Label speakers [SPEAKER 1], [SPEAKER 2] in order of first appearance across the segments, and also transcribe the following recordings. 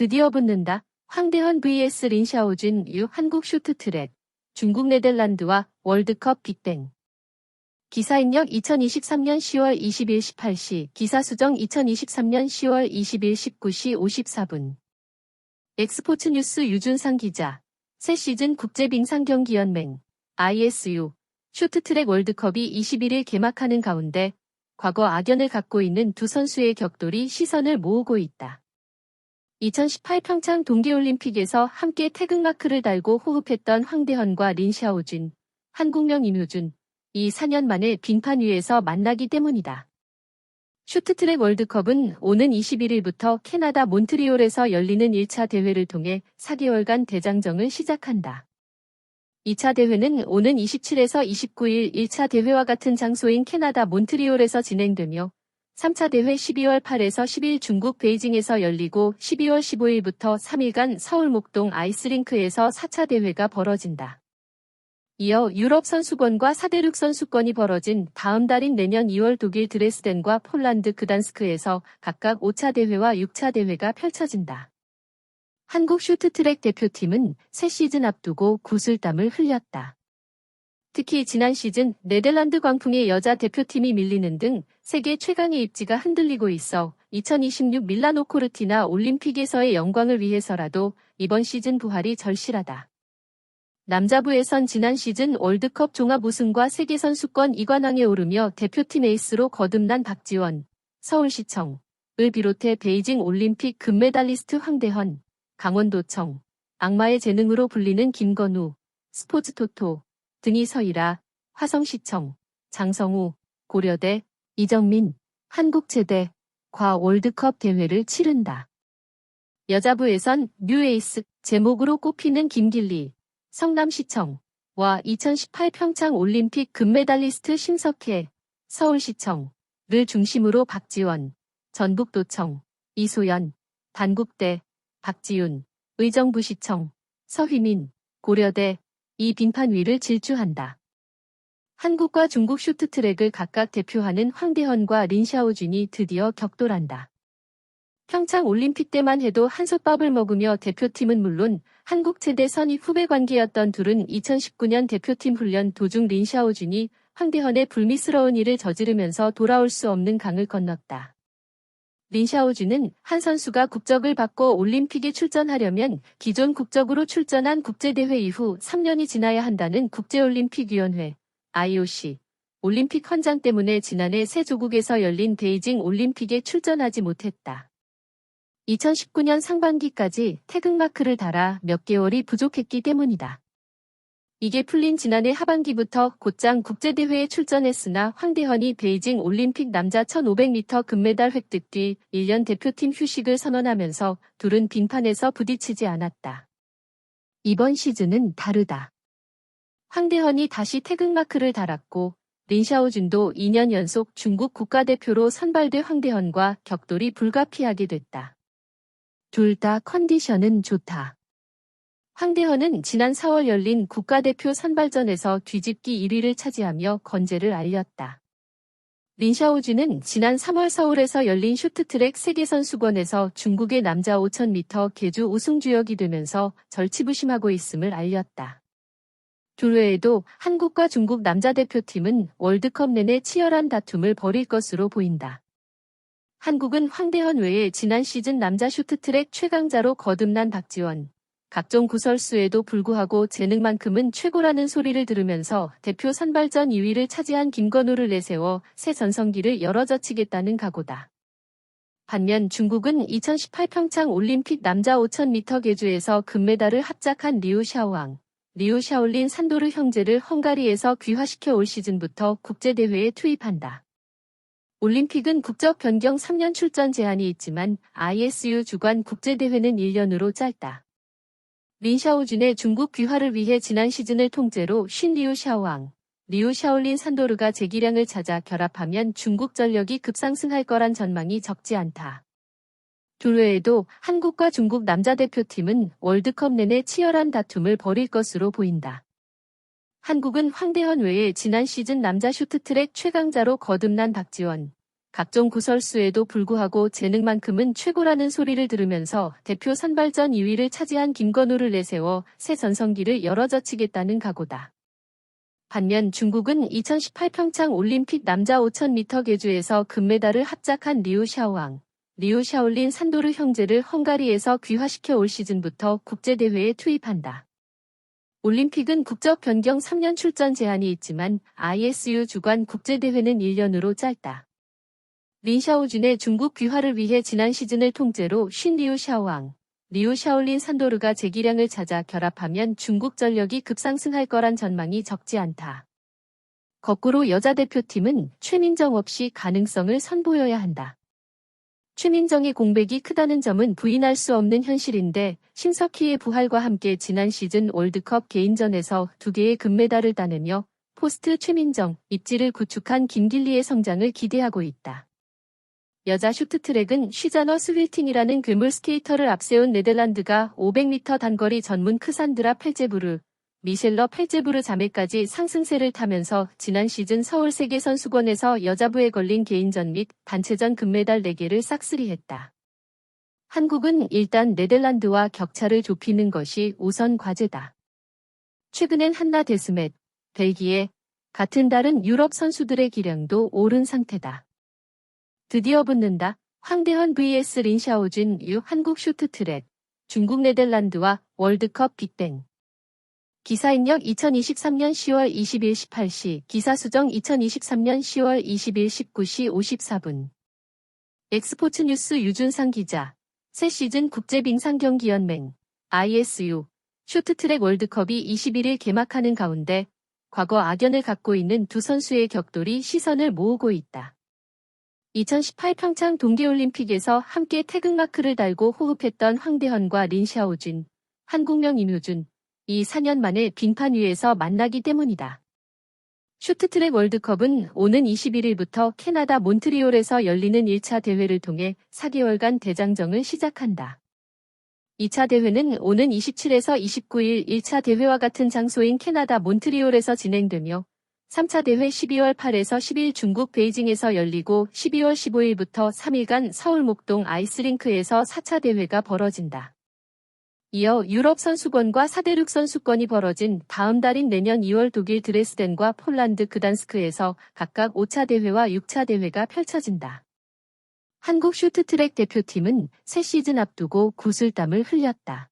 [SPEAKER 1] 드디어 붙는다. 황대헌 vs 린샤오준 유 한국 쇼트트랙. 중국 네덜란드와 월드컵 빅뱅. 기사 입력 2023년 10월 20일 18시, 기사 수정 2023년 10월 20일 19시 54분. 엑스포츠 뉴스 유준상 기자. 새 시즌 국제빙상경기연맹 ISU 쇼트트랙 월드컵이 21일 개막하는 가운데 과거 악연을 갖고 있는 두 선수의 격돌이 시선을 모으고 있다. 2018 평창 동계올림픽에서 함께 태극마크를 달고 호흡했던 황대헌과 린샤오준, 한국명 임효준, 이 4년 만에 빙판 위에서 만나기 때문이다. 쇼트트랙 월드컵은 오는 21일부터 캐나다 몬트리올에서 열리는 1차 대회를 통해 4개월간 대장정을 시작한다. 2차 대회는 오는 27에서 29일 1차 대회와 같은 장소인 캐나다 몬트리올에서 진행되며 3차 대회 12월 8에서 10일 중국 베이징에서 열리고 12월 15일부터 3일간 서울 목동 아이스링크에서 4차 대회가 벌어진다. 이어 유럽 선수권과 4대륙 선수권이 벌어진 다음 달인 내년 2월 독일 드레스덴과 폴란드 그단스크에서 각각 5차 대회와 6차 대회가 펼쳐진다. 한국 쇼트트랙 대표팀은 새 시즌 앞두고 구슬땀을 흘렸다. 특히 지난 시즌 네덜란드 광풍의 여자 대표팀이 밀리는 등 세계 최강의 입지가 흔들리고 있어 2026 밀라노 코르티나 올림픽에서의 영광을 위해서라도 이번 시즌 부활이 절실하다. 남자부에선 지난 시즌 월드컵 종합 우승과 세계선수권 2관왕에 오르며 대표팀 에이스로 거듭난 박지원, 서울시청을 비롯해 베이징 올림픽 금메달리스트 황대헌, 강원도청, 악마의 재능으로 불리는 김건우, 스포츠토토 등이 서일아, 화성시청, 장성우, 고려대, 이정민, 한국체대, 과 월드컵 대회를 치른다. 여자부에선 뉴에이스 제목으로 꼽히는 김길리, 성남시청과 2018 평창 올림픽 금메달리스트 심석혜, 서울시청을 중심으로 박지원, 전북도청, 이소연, 단국대, 박지윤, 의정부시청, 서휘민, 고려대, 이 빙판 위를 질주한다. 한국과 중국 쇼트트랙을 각각 대표하는 황대헌과 린샤오준이 드디어 격돌한다. 평창 올림픽 때만 해도 한솥밥을 먹으며 대표팀은 물론 한국 체대 선입 후배 관계였던 둘은 2019년 대표팀 훈련 도중 린샤오준이 황대헌의 불미스러운 일을 저지르면서 돌아올 수 없는 강을 건넜다. 린샤오준은 한 선수가 국적을 받고 올림픽에 출전하려면 기존 국적으로 출전한 국제대회 이후 3년이 지나야 한다는 국제올림픽위원회 IOC 올림픽 헌장 때문에 지난해 새 조국에서 열린 베이징 올림픽에 출전하지 못했다. 2019년 상반기까지 태극마크를 달아 몇 개월이 부족했기 때문이다. 이게 풀린 지난해 하반기부터 곧장 국제대회에 출전했으나 황대헌이 베이징 올림픽 남자 1500m 금메달 획득 뒤 1년 대표팀 휴식을 선언하면서 둘은 빙판에서 부딪히지 않았다. 이번 시즌은 다르다. 황대헌이 다시 태극마크를 달았고 린샤오준도 2년 연속 중국 국가대표로 선발돼 황대헌과 격돌이 불가피하게 됐다. 둘 다 컨디션은 좋다. 황대헌은 지난 4월 열린 국가대표 선발전에서 뒤집기 1위를 차지하며 건재를 알렸다. 린샤오준은 지난 3월 서울에서 열린 쇼트트랙 세계선수권에서 중국의 남자 5000m 계주 우승주역이 되면서 절치부심하고 있음을 알렸다. 둘 외에도 한국과 중국 남자 대표팀은 월드컵 내내 치열한 다툼을 벌일 것으로 보인다. 한국은 황대헌 외에 지난 시즌 남자 쇼트트랙 최강자로 거듭난 박지원, 각종 구설수에도 불구하고 재능만큼은 최고라는 소리를 들으면서 대표 선발전 2위를 차지한 김건우를 내세워 새 전성기를 열어젖히겠다는 각오다. 반면 중국은 2018 평창 올림픽 남자 5000m 계주에서 금메달을 합작한 리우 샤오왕, 리우 샤올린 산도르 형제를 헝가리에서 귀화시켜 올 시즌부터 국제대회에 투입한다. 올림픽은 국적 변경 3년 출전 제한이 있지만 ISU 주관 국제대회는 1년으로 짧다. 린샤오준의 중국 귀화를 위해 지난 시즌을 통째로 쉰 리우 샤오왕, 리우 샤올린 산도르가 재기량을 찾아 결합하면 중국 전력이 급상승할 거란 전망이 적지 않다. 둘 외에도 한국과 중국 남자 대표팀은 월드컵 내내 치열한 다툼을 벌일 것으로 보인다. 한국은 황대헌 외에 지난 시즌 남자 쇼트트랙 최강자로 거듭난 박지원, 각종 구설수에도 불구하고 재능만큼은 최고라는 소리를 들으면서 대표 선발전 2위를 차지한 김건우를 내세워 새 전성기를 열어젖히겠다는 각오다. 반면 중국은 2018 평창 올림픽 남자 5000m 계주에서 금메달을 합작한 리우 샤오왕, 리우 샤올린 산도르 형제를 헝가리에서 귀화시켜 올 시즌부터 국제대회에 투입한다. 올림픽은 국적 변경 3년 출전 제한이 있지만 ISU 주관 국제대회는 1년으로 짧다. 린샤오준의 중국 귀화를 위해 지난 시즌을 통째로 쉰 리우 샤오왕, 리우 샤올린 산도르가 재기량을 찾아 결합하면 중국 전력이 급상승할 거란 전망이 적지 않다. 거꾸로 여자 대표팀은 최민정 없이 가능성을 선보여야 한다. 최민정의 공백이 크다는 점은 부인할 수 없는 현실인데 심석희의 부활과 함께 지난 시즌 월드컵 개인전에서 2개의 금메달을 따내며 포스트 최민정 입지를 구축한 김길리의 성장을 기대하고 있다. 여자 쇼트트랙은 쉬자너 스윌팅이라는 괴물 스케이터를 앞세운 네덜란드가 500m 단거리 전문 크산드라 펠제부르, 미셸러 펠제부르 자매까지 상승세를 타면서 지난 시즌 서울 세계선수권에서 여자부에 걸린 개인전 및 단체전 금메달 4개를 싹쓸이했다. 한국은 일단 네덜란드와 격차를 좁히는 것이 우선 과제다. 최근엔 한나 데스멧, 벨기에, 같은 다른 유럽 선수들의 기량도 오른 상태다. 드디어 붙는다. 황대헌 vs 린샤오준 유 한국 쇼트트랙, 중국 네덜란드와 월드컵 빅뱅. 기사 입력 2023년 10월 20일 18시, 기사 수정 2023년 10월 20일 19시 54분. 엑스포츠 뉴스 유준상 기자. 새 시즌 국제빙상경기연맹, ISU, 쇼트트랙 월드컵이 21일 개막하는 가운데 과거 악연을 갖고 있는 두 선수의 격돌이 시선을 모으고 있다. 2018 평창 동계올림픽에서 함께 태극마크를 달고 호흡했던 황대헌과 린샤오준, 한국명 임효준, 이 4년 만에 빙판 위에서 만나기 때문이다. 쇼트트랙 월드컵은 오는 21일부터 캐나다 몬트리올에서 열리는 1차 대회를 통해 4개월간 대장정을 시작한다. 2차 대회는 오는 27에서 29일 1차 대회와 같은 장소인 캐나다 몬트리올에서 진행되며 3차 대회 12월 8에서 10일 중국 베이징에서 열리고 12월 15일부터 3일간 서울 목동 아이스링크에서 4차 대회가 벌어진다. 이어 유럽 선수권과 4대륙 선수권이 벌어진 다음 달인 내년 2월 독일 드레스덴과 폴란드 그단스크에서 각각 5차 대회와 6차 대회가 펼쳐진다. 한국 쇼트트랙 대표팀은 새 시즌 앞두고 구슬땀을 흘렸다.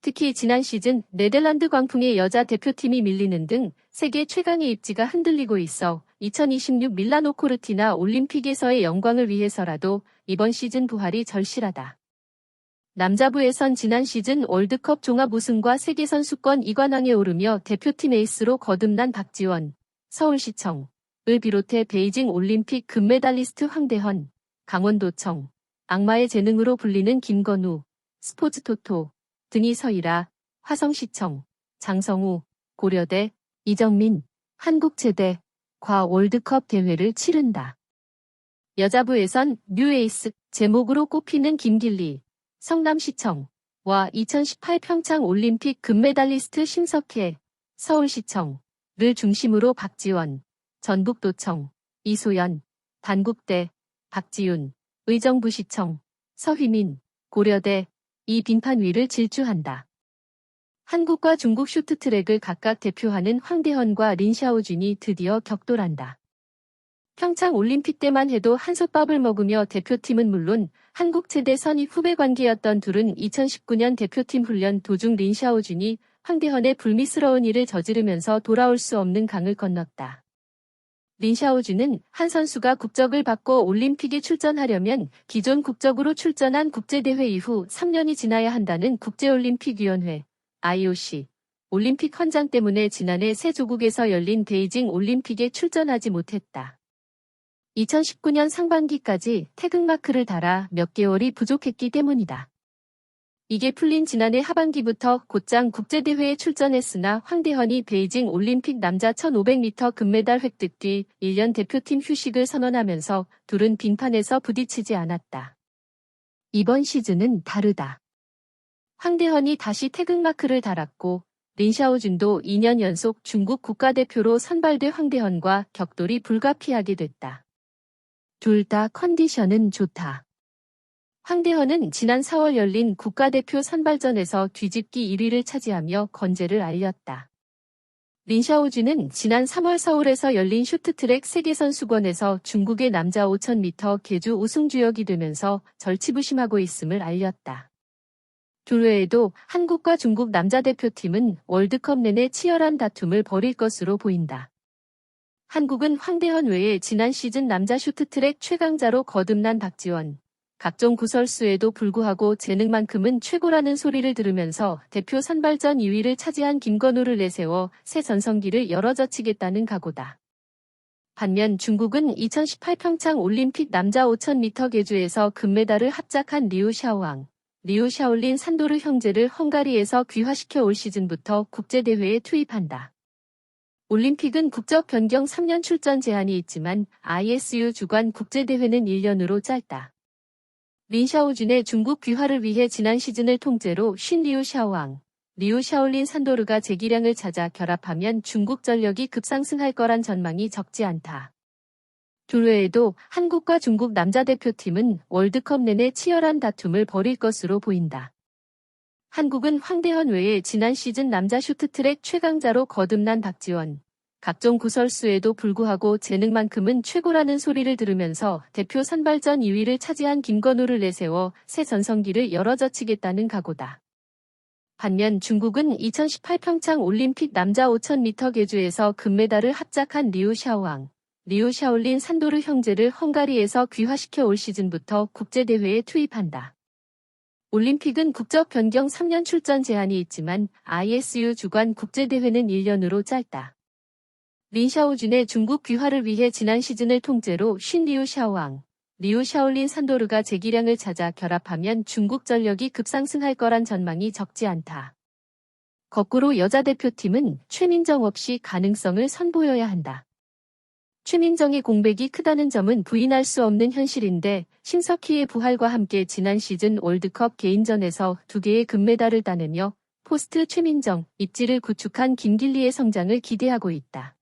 [SPEAKER 1] 특히 지난 시즌 네덜란드 광풍의 여자 대표팀이 밀리는 등 세계 최강의 입지가 흔들리고 있어 2026 밀라노 코르티나 올림픽에서의 영광을 위해서라도 이번 시즌 부활이 절실하다. 남자부에선 지난 시즌 월드컵 종합 우승과 세계선수권 2관왕에 오르며 대표팀 에이스로 거듭난 박지원, 서울시청을 비롯해 베이징 올림픽 금메달리스트 황대헌, 강원도청, 악마의 재능으로 불리는 김건우, 스포츠토토 등이 서이라 화성시청, 장성우, 고려대, 이정민, 한국체대, 과 월드컵 대회를 치른다. 여자부에선 뉴에이스 제목으로 꼽히는 김길리, 성남시청과 2018 평창 올림픽 금메달리스트 심석혜, 서울시청을 중심으로 박지원, 전북도청, 이소연, 단국대, 박지윤, 의정부시청, 서휘민, 고려대, 이 빙판 위를 질주한다. 한국과 중국 쇼트트랙을 각각 대표하는 황대헌과 린샤오준이 드디어 격돌한다. 평창 올림픽 때만 해도 한솥밥을 먹으며 대표팀은 물론 한국 체대 선입 후배 관계였던 둘은 2019년 대표팀 훈련 도중 린샤오준이 황대헌의 불미스러운 일을 저지르면서 돌아올 수 없는 강을 건넜다. 린샤오준은 한 선수가 국적을 바꿔 올림픽에 출전하려면 기존 국적으로 출전한 국제대회 이후 3년이 지나야 한다는 국제올림픽위원회, IOC, 올림픽 헌장 때문에 지난해 새 조국에서 열린 베이징 올림픽에 출전하지 못했다. 2019년 상반기까지 태극마크를 달아 몇 개월이 부족했기 때문이다. 이게 풀린 지난해 하반기부터 곧장 국제대회에 출전했으나 황대헌이 베이징 올림픽 남자 1500m 금메달 획득 뒤 1년 대표팀 휴식을 선언하면서 둘은 빙판에서 부딪히지 않았다. 이번 시즌은 다르다. 황대헌이 다시 태극마크를 달았고 린샤오준도 2년 연속 중국 국가대표로 선발돼 황대헌과 격돌이 불가피하게 됐다. 둘 다 컨디션은 좋다. 황대헌은 지난 4월 열린 국가대표 선발전에서 뒤집기 1위를 차지하며 건재를 알렸다. 린샤오준은 지난 3월 서울에서 열린 쇼트트랙 세계선수권에서 중국의 남자 5000m 계주 우승주역이 되면서 절치부심하고 있음을 알렸다. 둘 외에도 한국과 중국 남자 대표팀은 월드컵 내내 치열한 다툼을 벌일 것으로 보인다. 한국은 황대헌 외에 지난 시즌 남자 쇼트트랙 최강자로 거듭난 박지원, 각종 구설수에도 불구하고 재능만큼은 최고라는 소리를 들으면서 대표 선발전 2위를 차지한 김건우를 내세워 새 전성기를 열어젖히겠다는 각오다. 반면 중국은 2018 평창 올림픽 남자 5000m 계주에서 금메달을 합작한 리우 샤오왕, 리우 샤올린 산도르 형제를 헝가리에서 귀화시켜 올 시즌부터 국제대회에 투입한다. 올림픽은 국적 변경 3년 출전 제한이 있지만 ISU 주관 국제대회는 1년으로 짧다. 린샤오준의 중국 귀화를 위해 지난 시즌을 통째로 쉰 리우 샤오왕, 리우 샤올린 산도르가 재기량을 찾아 결합하면 중국 전력이 급상승할 거란 전망이 적지 않다. 둘 외에도 한국과 중국 남자 대표팀은 월드컵 내내 치열한 다툼을 벌일 것으로 보인다. 한국은 황대헌 외에 지난 시즌 남자 쇼트트랙 최강자로 거듭난 박지원, 각종 구설수에도 불구하고 재능만큼은 최고라는 소리를 들으면서 대표 선발전 2위를 차지한 김건우를 내세워 새 전성기를 열어젖히겠다는 각오다. 반면 중국은 2018 평창 올림픽 남자 5000m 계주에서 금메달을 합작한 리우 샤오왕, 리우 샤올린 산도르 형제를 헝가리에서 귀화시켜 올 시즌부터 국제대회에 투입한다. 올림픽은 국적 변경 3년 출전 제한이 있지만 ISU 주관 국제대회는 1년으로 짧다. 린샤오준의 중국 귀화를 위해 지난 시즌을 통째로 쉰 리우 샤오왕, 리우 샤올린 산도르가 재기량을 찾아 결합하면 중국 전력이 급상승할 거란 전망이 적지 않다. 거꾸로 여자 대표팀은 최민정 없이 가능성을 선보여야 한다. 최민정의 공백이 크다는 점은 부인할 수 없는 현실인데 심석희의 부활과 함께 지난 시즌 월드컵 개인전에서 2개의 금메달을 따내며 포스트 최민정 입지를 구축한 김길리의 성장을 기대하고 있다.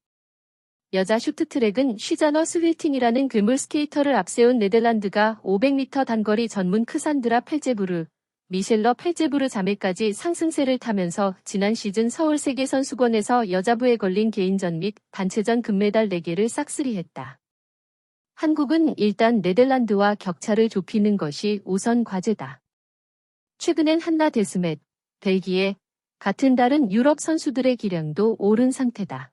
[SPEAKER 1] 여자 쇼트트랙은 쉬자너 스윌팅이라는 괴물 스케이터를 앞세운 네덜란드가 500m 단거리 전문 크산드라 펠제부르, 미셸러 펠제부르 자매까지 상승세를 타면서 지난 시즌 서울 세계선수권에서 여자부에 걸린 개인전 및 단체전 금메달 4개를 싹쓸이했다. 한국은 일단 네덜란드와 격차를 좁히는 것이 우선 과제다. 최근엔 한나 데스멧, 벨기에, 같은 다른 유럽 선수들의 기량도 오른 상태다.